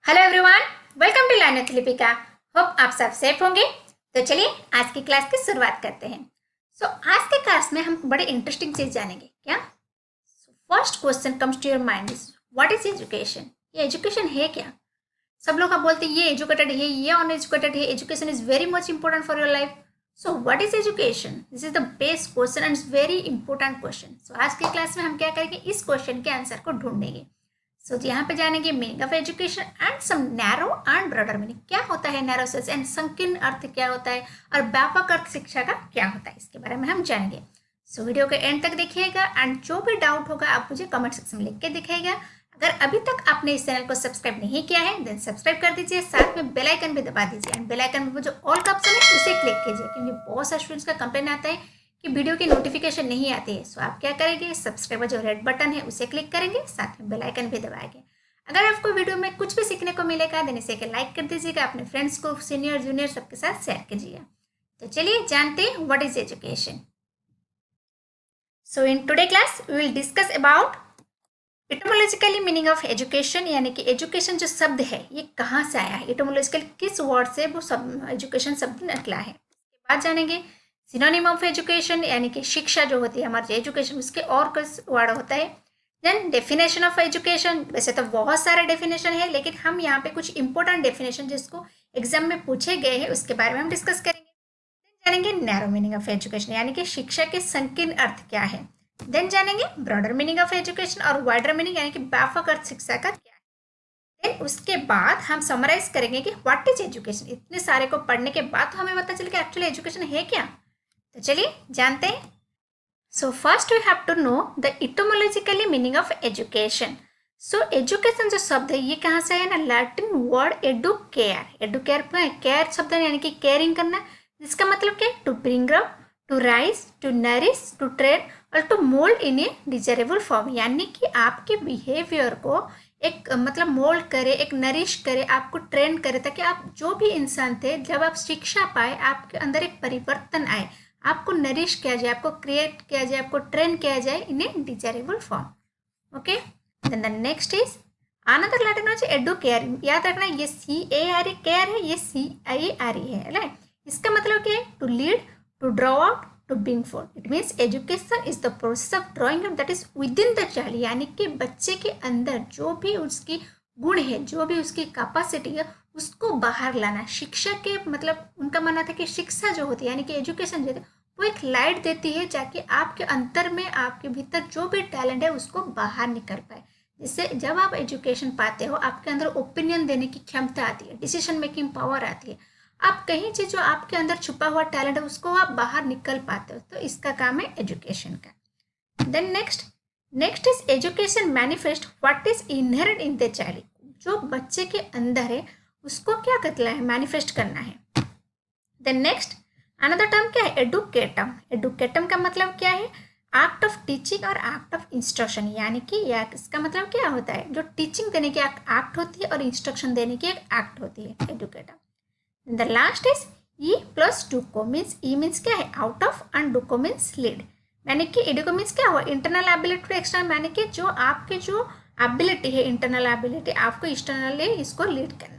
Hello everyone, welcome to learn with Lipika. Hope आप सब safe होंगे। तो चलिए आज की क्लास की शुरुआत करते हैं। आज के क्लास में हम बड़े इंटरेस्टिंग चीज जानेंगे। क्या first question comes to your mind is what is education. ये एजुकेशन है क्या? सब लोग आप बोलते हैं ये एजुकेटेड है, ये अनएजुकेटेड है। Education is very much important for your life. So what is education? This is the best question and it's very important question. So आज की क्लास में हम क्या करेंगे, इस क्वेश्चन के आंसर को ढूंढेंगे। यहाँ पे जानेंगे meaning of education and some narrow and broader meaning. क्या होता है नैरो सेंस एंड संकीर्ण अर्थ क्या होता है और व्यापक अर्थ शिक्षा का क्या होता है, इसके बारे में हम जानेंगे। वीडियो के एंड तक देखिएगा एंड जो भी डाउट होगा आप मुझे कमेंट सेक्शन में लिख के दिखाइएगा। अगर अभी तक आपने इस चैनल को सब्सक्राइब नहीं किया है देन सब्सक्राइब कर दीजिए, साथ में बेल आइकन भी दबा दीजिए एंड बेल आइकन में वो जो ऑल का ऑप्शन है उसे क्लिक कीजिए, क्योंकि बहुत सारे स्टूडेंट्स का कंप्लेन आता है कि वीडियो की नोटिफिकेशन नहीं आती है। आप क्या करेंगे, सब्सक्राइब जो रेड बटन है उसे क्लिक करेंगे, साथ में बेल आइकन भी दबाएंगे। अगर आपको वीडियो में कुछ भी सीखने को मिलेगा देन इसे लाइक कर दीजिएगा, अपने फ्रेंड्स को, सीनियर जूनियर सबके साथ शेयर कीजिएगा। तो चलिए जानते हैं what is education. In today class we will discuss about etymologically meaning of education, यानी कि एजुकेशन जो शब्द है ये कहाँ से आया है, इटोमोलॉजिकल किस वर्ड से वो सब एजुकेशन शब्द निकला है। इसके बाद जानेंगे सिनोनिम ऑफ एजुकेशन, यानी कि शिक्षा जो होती है हमारे एजुकेशन उसके और किस वर्ड होता है। देन डेफिनेशन ऑफ एजुकेशन, वैसे तो बहुत सारे डेफिनेशन है लेकिन हम यहाँ पे कुछ इंपॉर्टेंट डेफिनेशन जिसको एग्जाम में पूछे गए हैं उसके बारे में हम डिस्कस करेंगे। देन जानेंगे नैरो मीनिंग ऑफ एजुकेशन, यानी कि शिक्षा के संकीर्ण अर्थ क्या है। देन जानेंगे ब्रॉडर मीनिंग ऑफ एजुकेशन और वाइडर मीनिंग, यानी कि व्यापक अर्थ शिक्षा का क्या है। देन उसके बाद हम समराइज करेंगे कि व्हाट इज एजुकेशन। इतने सारे को पढ़ने के बाद तो हमें पता चले कि एक्चुअली एजुकेशन है क्या। तो चलिए जानते हैं। First we have to know the etymologically meaning of education. Education जो शब्द है ये कहाँ से है ना, Latin word educare. Educare care शब्द है, यानी कि केयरिंग करना। जिसका मतलब क्या है, to bring up, to raise, to nourish, to train और to mould in a desirable form, यानी कि आपके बिहेवियर को एक मतलब मोल्ड करे, एक नरिश करे, आपको ट्रेन करे, ताकि आप जो भी इंसान थे जब आप शिक्षा पाए आपके अंदर एक परिवर्तन आए, आपको नरिश किया जाए, आपको क्रिएट किया जाए, आपको ट्रेन किया जाए in a desirable form. Okay, then the next is another Latin word educare. याद रखना ये CARE केयर है, ये CIARE है राइट। इसका मतलब क्या है, to lead, to draw out, to bring forth. It means education is the process of drawing out that is within the child, यानी कि बच्चे के अंदर जो भी उसकी गुण है, जो भी उसकी कैपेसिटी है उसको बाहर लाना। शिक्षा के मतलब उनका मानना था कि शिक्षा जो होती है यानी कि एजुकेशन जो है वो एक लाइट देती है ताकि आपके अंतर में, आपके भीतर जो भी टैलेंट है उसको बाहर निकल पाए। जिससे जब आप एजुकेशन पाते हो आपके अंदर ओपिनियन देने की क्षमता आती है, डिसीजन मेकिंग पावर आती है। आप कहीं चीज जो आपके अंदर छुपा हुआ टैलेंट है उसको आप बाहर निकल पाते हो, तो इसका काम है एजुकेशन का। Then next is education manifest what is inherent in the child. जो बच्चे के अंदर है उसको क्या करना है, मैनिफेस्ट करना है। देन नेक्स्ट अनदर टर्म क्या है, एडुकेटम। एडुकेटम का मतलब क्या है, एक्ट ऑफ टीचिंग और एक्ट ऑफ इंस्ट्रक्शन, यानी कि इसका मतलब क्या होता है, जो टीचिंग देने की एक्ट होती है और इंस्ट्रक्शन देने की एक एक्ट होती है, educatum. The last is e plus duco, means e means क्या है, out of and duco means lead, यानी कि एडुको मीन्स क्या हुआ, इंटरनल एबिलिटी टू एक्सटर्नल, यानी कि जो आपके जो एबिलिटी है, इंटरनल एबिलिटी, आपको एक्सटर्नली इसको लीड करना है।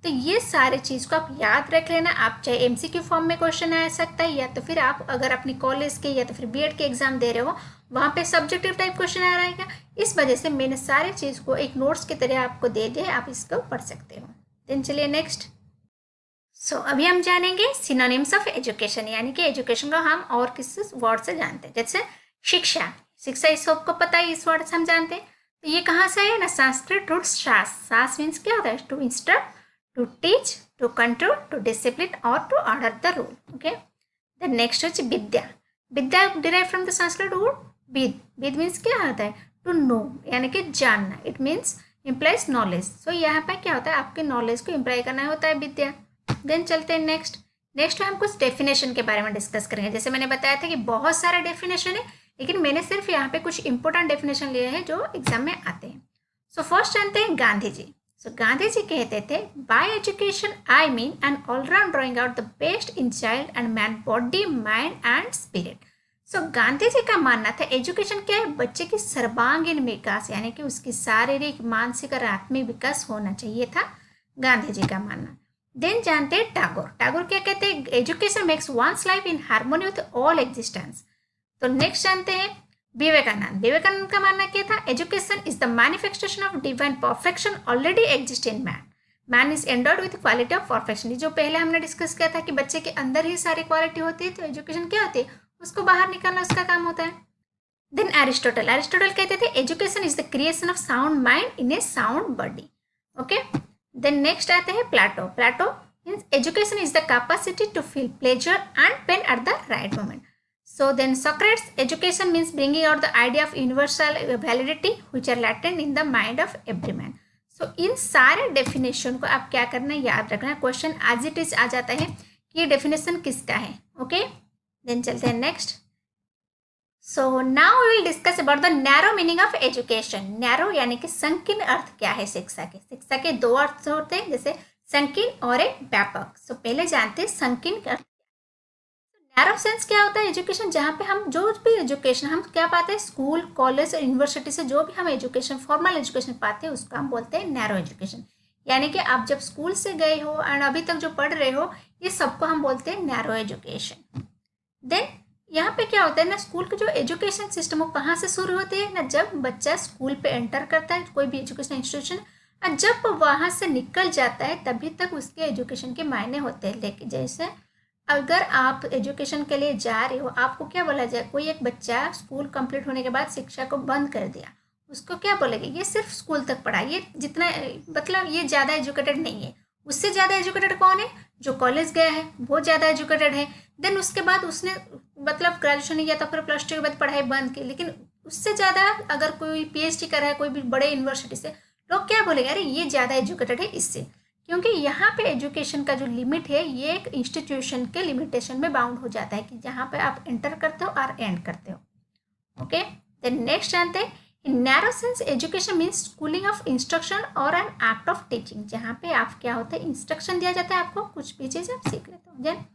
तो ये सारे चीज़ को आप याद रख लेना। आप चाहे MCQ फॉर्म में क्वेश्चन आ सकता है, या तो फिर आप अगर अपनी कॉलेज के या तो फिर BEd के एग्जाम दे रहे हो वहाँ पे सब्जेक्टिव टाइप क्वेश्चन आ रहेगा। इस वजह से मैंने सारे चीज़ को एक नोट्स की तरह आपको दे दिया, आप इसको पढ़ सकते हो। देन चलिए नेक्स्ट। अभी हम जानेंगे सिनोनिम्स ऑफ एजुकेशन, यानी कि एजुकेशन को हम और किस वर्ड से जानते हैं। जैसे शिक्षा, शिक्षा इस सबको पता है, इस वर्ड से हम जानते हैं। तो ये कहाँ से है ना, संस्कृत रूट शास। शास मीन्स क्या होता है, to instruct, to teach, to control, to discipline or to order the rule. Okay. The next is vidya. Vidya derived from the Sanskrit word vid. Vid means क्या होता है, to know, यानी कि जानना. It means implies knowledge. So यहाँ पे क्या होता है, आपके knowledge को imply करना होता है विद्या। Then चलते हैं next. नेक्स्ट हम कुछ डेफिनेशन के बारे में डिस्कस करेंगे। जैसे मैंने बताया था कि बहुत सारा डेफिनेशन है लेकिन मैंने सिर्फ यहाँ पे कुछ इंपॉर्टेंट डेफिनेशन लिए हैं जो एग्जाम में आते हैं। फर्स्ट जानते हैं गांधी जी। गांधी जी कहते थे, by education I mean an all round drawing out the best in child and man body, mind and spirit. Gandhi ji का मानना था एजुकेशन क्या है, बच्चे की सर्वांगीण विकास यानी कि उसकी शारीरिक मानसिक और आत्मिक विकास होना चाहिए था गांधी जी का मानना। देन जानते हैं टैगोर। टैगोर क्या कहते हैं, education makes one's life in harmony with all existence. तो नेक्स्ट जानते हैं विवेकानंद। विवेकानंद का मानना क्या था, education is the manifestation of divine perfection already exist in man. Man is endowed with quality of perfection. जो पहले हमने डिस्कस किया था कि बच्चे के अंदर ही सारी क्वालिटी होती है, तो एजुकेशन क्या होती है, उसको बाहर निकालना उसका काम होता है। Then Aristotle. एरिस्टोटल कहते थे education is the creation of sound mind in a sound body. Okay. Then next आते हैं Plato. Plato means education is the capacity to feel pleasure and pain at the right moment. So then Socrates, education means bringing out the idea of universal validity which are latent in the mind of every man. So इन सारे definition को आप क्या करना है, याद रखना है। Question as it is आ जाता है कि ये डेफिनेशन किसका है। ओके, देन चलते हैं next. So now we will discuss about the narrow meaning of education. Narrow यानी कि संकीर्ण अर्थ क्या है शिक्षा के। शिक्षा के दो अर्थ होते हैं, जैसे संकीर्ण और एक व्यापक। सो पहले जानते हैं संकीर्ण अर्थ। नैरो सेंस क्या होता है एजुकेशन, जहाँ पे हम जो भी एजुकेशन हम क्या पाते हैं, स्कूल कॉलेज और यूनिवर्सिटी से जो भी हम एजुकेशन फॉर्मल एजुकेशन पाते हैं उसको हम बोलते हैं नैरो एजुकेशन। यानी कि आप जब स्कूल से गए हो एंड अभी तक जो पढ़ रहे हो, ये सबको हम बोलते हैं नैरो एजुकेशन। देन यहाँ पे क्या होता है ना, स्कूल की जो एजुकेशन सिस्टम वो कहाँ से शुरू होती है ना, जब बच्चा स्कूल पे एंटर करता है कोई भी एजुकेशन इंस्टीट्यूशन, और जब वहाँ से निकल जाता है तभी तक उसके एजुकेशन के मायने होते हैं। लेकिन जैसे अगर आप एजुकेशन के लिए जा रहे हो, आपको क्या बोला जाए, कोई एक बच्चा स्कूल कंप्लीट होने के बाद शिक्षा को बंद कर दिया, उसको क्या बोलेंगे, ये सिर्फ स्कूल तक पढ़ा, ये जितना मतलब ये ज़्यादा एजुकेटेड नहीं है। उससे ज़्यादा एजुकेटेड कौन है, जो कॉलेज गया है वो ज़्यादा एजुकेटेड है। देन उसके बाद उसने मतलब ग्रेजुएशन या तो फिर प्लस टू के बाद पढ़ाई बंद की, लेकिन उससे ज़्यादा अगर कोई PhD कर रहा है कोई भी बड़े यूनिवर्सिटी से, लोग क्या बोलेंगे, अरे ये ज़्यादा एजुकेटेड है इससे। क्योंकि यहाँ पे एजुकेशन का जो लिमिट है ये एक इंस्टीट्यूशन के लिमिटेशन में बाउंड हो जाता है कि जहाँ पे आप एंटर करते हो और एंड करते हो। ओके, देन नेक्स्ट जानते हैं इन narrow sense education means schooling of instruction और एन एक्ट ऑफ टीचिंग। जहाँ पे आप क्या होता है, इंस्ट्रक्शन दिया जाता है आपको, कुछ भी चीज़ आप सीख लेते हो। Then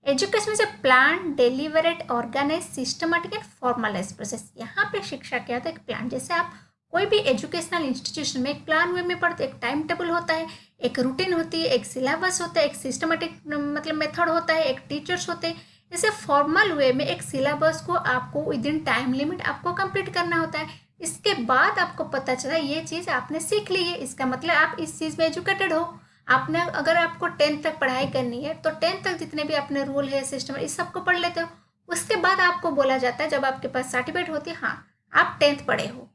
education means a plan deliberate organise systematic and formalise process. यहाँ पे शिक्षा क्या होता है, एक प्लान, जैसे आप कोई भी एजुकेशनल इंस्टीट्यूशन में एक प्लान वे में पढ़ते, एक टाइम टेबल होता है, एक रूटीन होती है, एक सिलेबस होता है, एक सिस्टमेटिक मतलब मेथड होता है, एक टीचर्स होते हैं। जैसे फॉर्मल वे में एक सिलेबस को आपको विद इन टाइम लिमिट आपको कंप्लीट करना होता है। इसके बाद आपको पता चला ये चीज़ आपने सीख ली है, इसका मतलब आप इस चीज़ में एजुकेटेड हो। आपने अगर आपको 10th तक पढ़ाई करनी है तो 10th तक जितने भी अपने रूल है सिस्टम इस सबको पढ़ लेते हो। उसके बाद आपको बोला जाता है जब आपके पास सर्टिफिकेट होती है, हाँ आप 10th पढ़े हो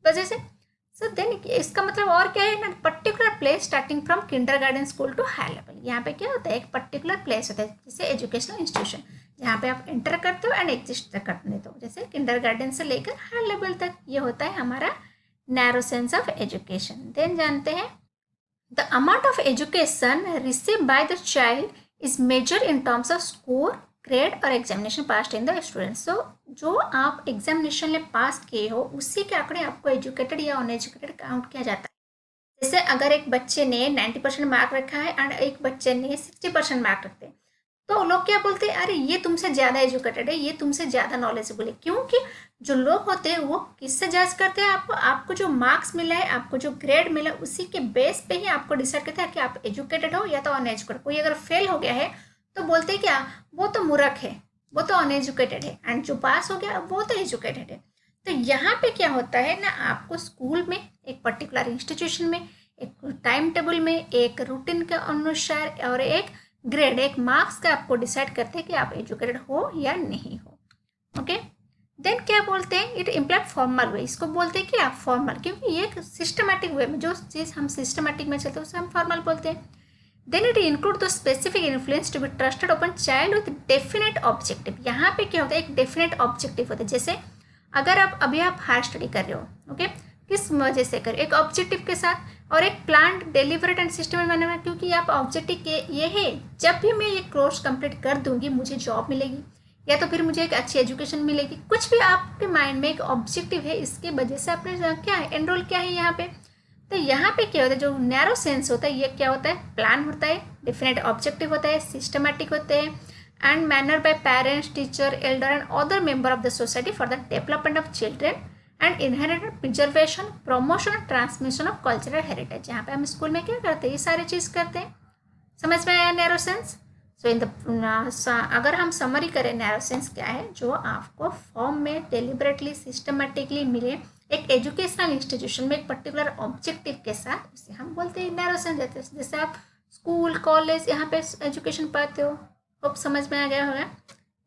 वजह से। सो देन इसका मतलब और क्या है ना, particular place starting from kindergarten school to high level. यहाँ पे क्या होता है, एक पर्टिकुलर प्लेस होता है जैसे एजुकेशनल इंस्टीट्यूशन जहाँ पे आप एंटर करते हो एंड एग्जिस्ट करते हो, जैसे किंडरगार्टन से लेकर हाई लेवल तक। ये होता है हमारा narrow sense of education. Then जानते हैं the amount of education receive by the child is measure in terms of score grade और examination pass in the students. So जो आप एग्जामिनेशन में पास किए हो उसी के आंकड़े आपको एजुकेटेड या अनएजुकेटेड काउंट किया जाता है। जैसे अगर एक बच्चे ने 90% मार्क रखा है और एक बच्चे ने 60% मार्क रखते हैं, तो लोग क्या बोलते हैं, अरे ये तुमसे ज़्यादा एजुकेटेड है, ये तुमसे ज़्यादा नॉलेजेबल है। क्योंकि जो लोग होते हैं वो किससे जज करते हैं, आपको जो मार्क्स मिला है, आपको जो ग्रेड मिला है, उसी के बेस पे ही आपको डिसाइड करते हैं कि आप एजुकेटेड हो या तो अनएजुकेटेड। कोई अगर फेल हो गया है तो बोलते हैं क्या, वो तो मूर्ख है, वो तो अनएजुकेटेड है, एंड जो पास हो गया वो तो एजुकेटेड है। तो यहाँ पे क्या होता है ना, आपको स्कूल में एक पर्टिकुलर इंस्टीट्यूशन में एक टाइम टेबल में एक रूटीन के अनुसार और एक ग्रेड एक मार्क्स का आपको डिसाइड करते हैं कि आप एजुकेटेड हो या नहीं हो। ओके, देन क्या बोलते हैं, इट इम्प्लाइड फॉर्मल वे। इसको बोलते हैं कि आप फॉर्मल, क्योंकि ये एक सिस्टमेटिक वे में जो चीज़ हम सिस्टमेटिक में चलते हैं उसे हम फॉर्मल बोलते हैं। Then it include the specific influence to be trusted upon child with definite objective. यहाँ पे क्या होता है, एक डेफिनेट ऑब्जेक्टिव होता है। जैसे अगर आप हायर स्टडी कर रहे हो, ओके, किस वजह से कर रहे हो, एक ऑब्जेक्टिव के साथ और एक प्लान डेलिवरेट एंड सिस्टम मैनेजमेंट, क्योंकि आप ऑब्जेक्टिव के ये है जब भी मैं ये कोर्स कंप्लीट कर दूंगी मुझे जॉब मिलेगी या तो फिर मुझे एक अच्छी एजुकेशन मिलेगी। कुछ भी आपके माइंड में एक ऑब्जेक्टिव है, इसके वजह से आपने क्या है एनरोल किया है यहाँ पे। तो यहाँ पे क्या होता है, जो नैरो सेंस होता है ये क्या होता है, प्लान होता है, डेफिनेट ऑब्जेक्टिव होता है, सिस्टमेटिक होते हैं, and manner by parents, teacher, elder and other member of the society for the development of children and inherent preservation, promotion and transmission of cultural heritage। यहाँ पे हम स्कूल में क्या करते हैं, ये सारी चीज़ करते हैं। समझ में आया narrow sense? So in the अगर हम समरी करें नैरो सेंस क्या है, जो आपको फॉर्म में डेलिबरेटली सिस्टमेटिकली मिले एक एजुकेशनल इंस्टीट्यूशन में एक पर्टिकुलर ऑब्जेक्टिव के साथ, उसे हम बोलते हैं नैरो सेंस। जैसे आप स्कूल कॉलेज यहाँ पे एजुकेशन पाते हो, अब समझ में आ गया होगा।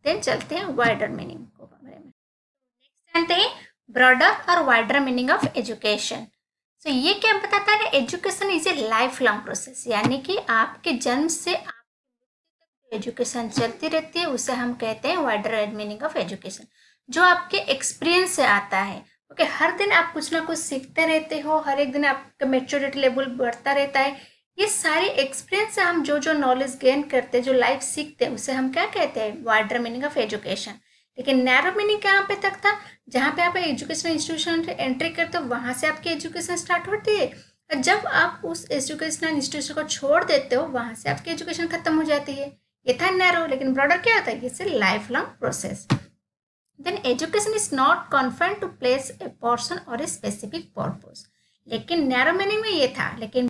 देन चलते हैं वाइडर मीनिंग को बारे में। नेक्स्ट जानते हैं ब्रॉडर और वाइडर मीनिंग ऑफ एजुकेशन। तो ये क्या बताता है, education is A life long process, यानी कि आपके जन्म से आपके एजुकेशन चलती रहती है, उसे हम कहते हैं वाइडर मीनिंग ऑफ एजुकेशन, जो आपके एक्सपीरियंस से आता है। ओके, हर दिन आप कुछ ना कुछ सीखते रहते हो, हर एक दिन आपका मैच्योरिटी लेवल बढ़ता रहता है। ये सारे एक्सपीरियंस से हम जो नॉलेज गेन करते हैं, जो लाइफ सीखते हैं, उसे हम क्या कहते हैं, वाइडर मीनिंग ऑफ एजुकेशन। लेकिन नैरो मीनिंग कहाँ पे तक था, जहाँ पे आप एजुकेशनल इंस्टीट्यूशन से एंट्री करते हो, वहाँ से आपकी एजुकेशन स्टार्ट होती है। और जब आप उस एजुकेशनल इंस्टीट्यूशन को छोड़ देते हो, वहाँ से आपकी एजुकेशन खत्म हो जाती है। ये था नैरो। लेकिन ब्रॉडर क्या होता है, ये life long process. Then education is not confined to place a person और ए स्पेसिफिक पर्पज। लेकिन नैरो मीनिंग में ये था। लेकिन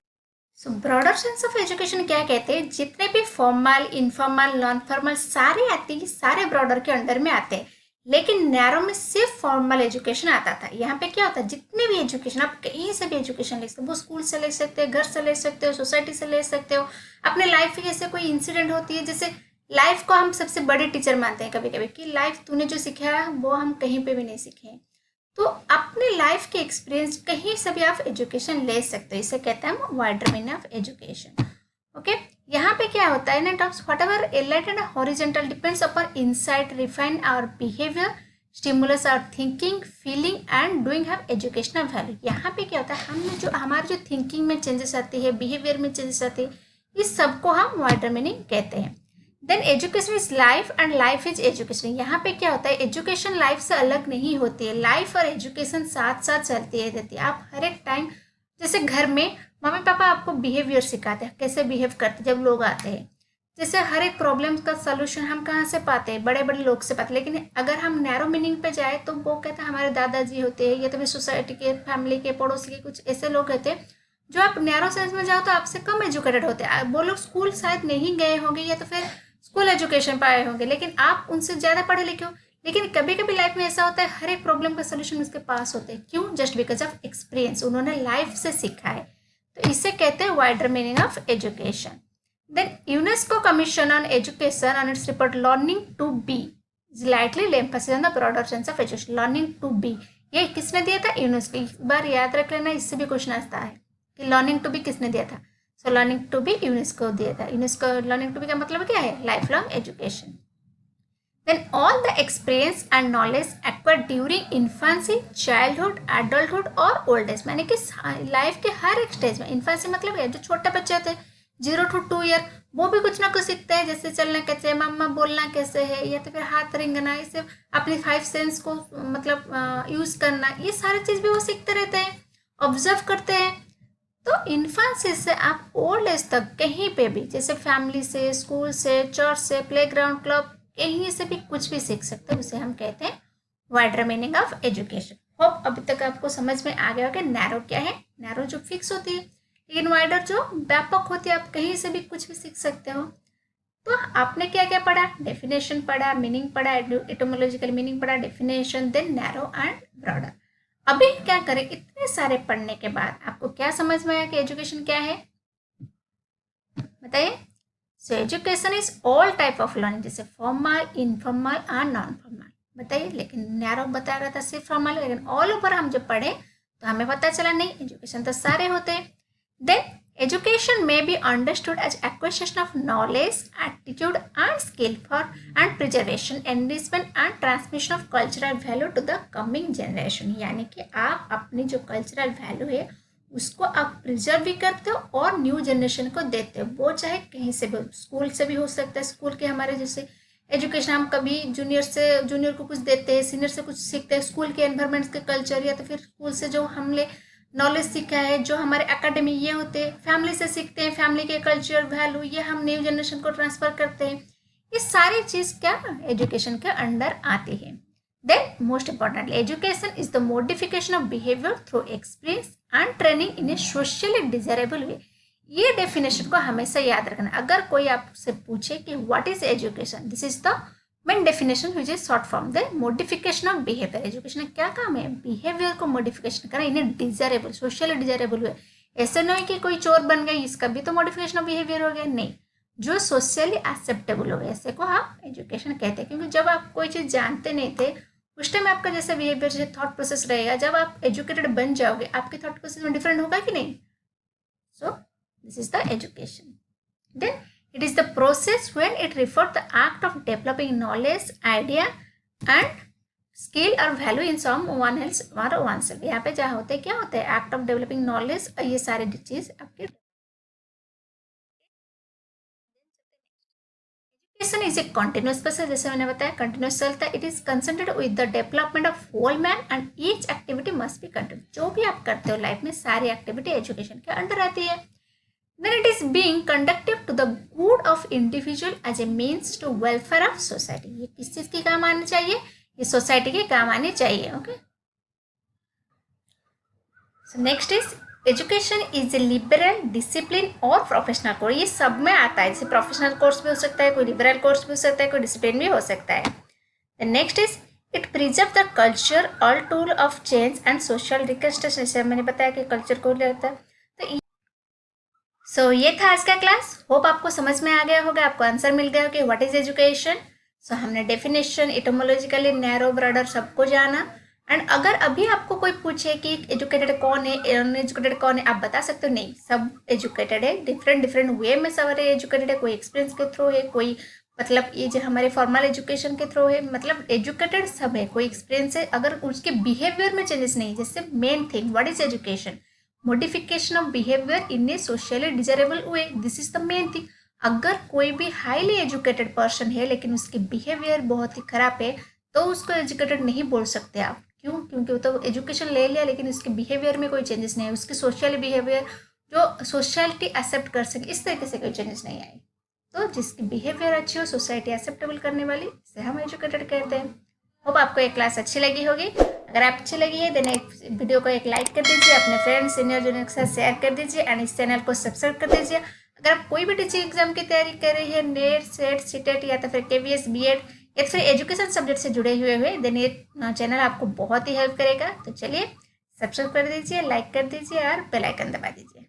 so broader sense of education क्या कहते हैं, जितने भी फॉर्मल, इनफॉर्मल, नॉन फॉर्मल सारे आते हैं, सारे ब्रॉडर के अंडर में आते हैं। लेकिन नैरो में सिर्फ फॉर्मल एजुकेशन आता था। यहाँ पे क्या होता है, जितने भी एजुकेशन, आप कहीं से भी एजुकेशन ले सकते हो, वो स्कूल से ले सकते हो, घर से ले सकते हो, सोसाइटी से ले सकते हो। अपने लाइफ में ऐसे कोई इंसिडेंट होती है, जैसे लाइफ को हम सबसे बड़े टीचर मानते हैं कभी कभी, कि लाइफ तूने जो सिखाया वो हम कहीं पे भी नहीं सीखे हैं। तो अपने लाइफ के एक्सपीरियंस कहीं से भी आप एजुकेशन ले सकते हो, इसे कहते हैं हम wider meaning of education. Okay, यहाँ पे क्या होता है ना, talks whatever elite and horizontal depends upon insight, refine our behaviour, stimulus our thinking, feeling and doing have educational value. यहाँ पे क्या होता है, हमने जो हमारे जो थिंकिंग में चेंजेस आती है, बिहेवियर में चेंजेस आती है, इस सबको हम वाइडर मीनिंग कहते हैं। Then education is life and life is education. यहाँ पे क्या होता है, एजुकेशन लाइफ से अलग नहीं होती है, लाइफ और एजुकेशन साथ साथ चलती रहती है। आप हर एक टाइम, जैसे घर में मम्मी पापा आपको बिहेवियर सिखाते हैं, कैसे बिहेव करते जब लोग आते हैं। जैसे हर एक प्रॉब्लम का सोल्यूशन हम कहाँ से पाते हैं, बड़े बड़े लोग से पाते हैं। लेकिन अगर हम नैरो मीनिंग पे जाए तो वो कहते हैं हमारे दादाजी होते हैं, या तो फिर सोसाइटी के, फैमिली के, पड़ोसी के, कुछ ऐसे लोग होते हैं जो, आप नैरो सेंस में जाओ तो आपसे कम एजुकेटेड होते हैं। वो लोग स्कूल शायद नहीं गए होंगे, या तो फिर स्कूल एजुकेशन पाए होंगे, लेकिन आप उनसे ज़्यादा पढ़े लिखे हो। लेकिन कभी कभी लाइफ में ऐसा होता है, हर एक प्रॉब्लम का सोल्यूशन उसके पास होते हैं। क्यों? जस्ट बिकॉज ऑफ एक्सपीरियंस, उन्होंने लाइफ से सीखा है। तो इसे कहते हैं wider meaning of education. Then UNESCO commission on education on its report learning to be slightly emphasis on the broader sense of education. Learning to be ये किसने दिया था? यूनेस्को। एक बार याद रख लेना, इससे भी क्वेश्चन आता है कि लर्निंग टू बी किसने दिया था। So learning to be UNESCO दिया था। यूनेस्को लर्निंग टू बी का मतलब क्या है? Life long education. Then all the experience and knowledge acquired during infancy, childhood, adulthood और old age, यानी कि लाइफ के हर एक स्टेज में, इन्फेंसी मतलब है जो छोटे बच्चे होते हैं 0 to 2 ईयर, वो भी कुछ ना कुछ सीखते हैं, जैसे चलना कैसे है, मम्मा बोलना कैसे है, या तो फिर हाथ रेंगना, इसे अपनी 5 सेंस को मतलब यूज करना, ये सारी चीज़ भी वो सीखते रहते हैं, ऑब्जर्व करते हैं। तो इन्फेंसी से आप ओल्ड एज तक कहीं पे भी, जैसे फैमिली से, स्कूल से, चर्च से, प्लेग्राउंड, क्लब, कहीं से भी कुछ भी सीख सकते हैं, उसे हम कहते हैं wider meaning of education. Hope अभी तक आपको समझ में आ गया होगा नैरो क्या है। नैरो जो फिक्स होती है, लेकिन वाइडर जो व्यापक होती है, आप कहीं से भी कुछ भी सीख सकते हो। तो आपने क्या क्या पढ़ा? डेफिनेशन पढ़ा, मीनिंग पढ़ा, एटोमोलॉजिकल मीनिंग पढ़ा, definition, then narrow and broader. अभी क्या करें, इतने सारे पढ़ने के बाद आपको क्या समझ में आया कि एजुकेशन क्या है? बताइए। So education is all type of learning, जैसे formal, informal and non formal. बताइए, लेकिन नैरो बता रहा था सिर्फ फॉर्मल, लेकिन ऑल ओवर हम जब पढ़े तो हमें पता चला नहीं, एजुकेशन तो सारे होते हैं। Then education may be understood as acquisition of knowledge, attitude and skill for and preservation, enrichment and transmission of cultural value to the coming generation. यानी कि आप अपनी जो कल्चरल वैल्यू है उसको आप प्रिजर्व भी करते हो और न्यू जनरेशन को देते हो, वो चाहे कहीं से भी, स्कूल से भी हो सकता है। स्कूल के हमारे जैसे एजुकेशन, हम कभी जूनियर को कुछ देते हैं, सीनियर से कुछ सीखते हैं, स्कूल के एनवायरमेंट्स के कल्चर, या तो फिर स्कूल से जो हमने नॉलेज सीखा है, जो हमारे एकेडमी ये होते हैं, फैमिली से सीखते हैं, फैमिली के कल्चर वैल्यू, ये हम न्यू जनरेशन को ट्रांसफर करते हैं। ये सारी चीज क्या एजुकेशन के अंडर आती है। Then most importantly education is the modification of behaviour through experience and training in a socially desirable way. ये डेफिनेशन को हमेशा याद रखना। अगर कोई आपसे पूछे कि what is education, this is the main definition which is short form the modification of behaviour. Education का क्या काम है? बिहेवियर को मॉडिफिकेशन करना इन डिजायरेबल सोशली डिजायरेबल वे। ऐसे नहीं कि कोई चोर बन गई, इसका भी तो मॉडिफिकेशन ऑफ बिहेवियर हो गया, नहीं, जो सोशली एक्सेप्टेबल हो गया, ऐसे को आप एजुकेशन कहते हैं। क्योंकि जब आप कोई चीज़ जानते नहीं थे उस टाइम आपका जैसा बिहेवियर जैसे थॉट प्रोसेस रहेगा, जब आप एजुकेटेड बन जाओगे आपके थॉट प्रोसेस में डिफरेंट होगा कि नहीं। So this is the education. Then it is the process when it refers the act of developing knowledge, idea and skill or value in someone else or oneself। यहाँ पे जहाँ होते हैं क्या होता है? act of developing knowledge, ये सारे चीज आपके। Education is a continuous process, जैसे मैंने बताया कंटिन्यूस चलता है। It is concerted with the development of whole man and each activity must be continue. जो भी आप करते हो लाइफ में सारी एक्टिविटी एजुकेशन के अंडर आती है। Then it is being conducted to the good of individual as a means to welfare of society। ये किस चीज के काम आने चाहिए? ये सोसाइटी के काम आने चाहिए। Okay, so next is education is A liberal discipline और प्रोफेशनल कोर्स। ये सब में आता है, जैसे प्रोफेशनल कोर्स भी हो सकता है, कोई लिबरल कोर्स भी हो सकता है, कोई डिसिप्लिन भी हो सकता है। The next is it preserve the culture all tool of change and social reconstruction. जैसे मैंने बताया कि कल्चर को रहता है। सो ये था आज का क्लास। होप आपको समझ में आ गया होगा, आपको आंसर मिल गया कि व्हाट इज एजुकेशन। सो हमने डेफिनेशन, इटोमोलॉजिकली, नैरो, ब्रॉडर सबको जाना। एंड अगर अभी आपको कोई पूछे कि एजुकेटेड कौन है, अनएजुकेटेड कौन है, आप बता सकते हो नहीं, सब एजुकेटेड है। डिफरेंट डिफरेंट वे में सब एजुकेटेड है। कोई एक्सपीरियंस के थ्रू है, कोई मतलब ये जो हमारे फॉर्मल एजुकेशन के थ्रू है, मतलब एजुकेटेड सब है, कोई एक्सपीरियंस है। अगर उसके बिहेवियर में चेंजेस नहीं, जैसे main thing what is education, modification of behaviour in a socially desirable way, this is the main thing. अगर कोई भी हाईली एजुकेटेड पर्सन है लेकिन उसकी बिहेवियर बहुत ही खराब है तो उसको एजुकेटेड नहीं बोल सकते आप। क्यों? क्योंकि वो तो एजुकेशन ले लिया लेकिन उसके बिहेवियर में कोई चेंजेस नहीं है, उसकी सोशल बिहेवियर जो सोसाइटी एक्सेप्ट कर सके इस तरीके से कोई चेंजेस नहीं आए। तो जिसकी बिहेवियर अच्छी हो, सोसाइटी एक्सेप्टेबल करने वाली, इसे हम एजुकेटेड कहते हैं। होप आपको ये क्लास अच्छी लगी होगी। अगर आप अच्छी लगी है देन एक वीडियो को एक लाइक कर दीजिए, अपने फ्रेंड्स सीनियर जूनियर के साथ शेयर कर दीजिए एंड इस चैनल को सब्सक्राइब कर दीजिए। अगर आप कोई भी टीचिंग एग्जाम की तैयारी कर रही है, नेट, सेट, सीटेट या तो फिर KVS, BEd या फिर एजुकेशन सब्जेक्ट से जुड़े हुए देन ये चैनल आपको बहुत ही हेल्प करेगा। तो चलिए सब्सक्राइब कर दीजिए, लाइक कर दीजिए और बेल आइकन दबा दीजिए।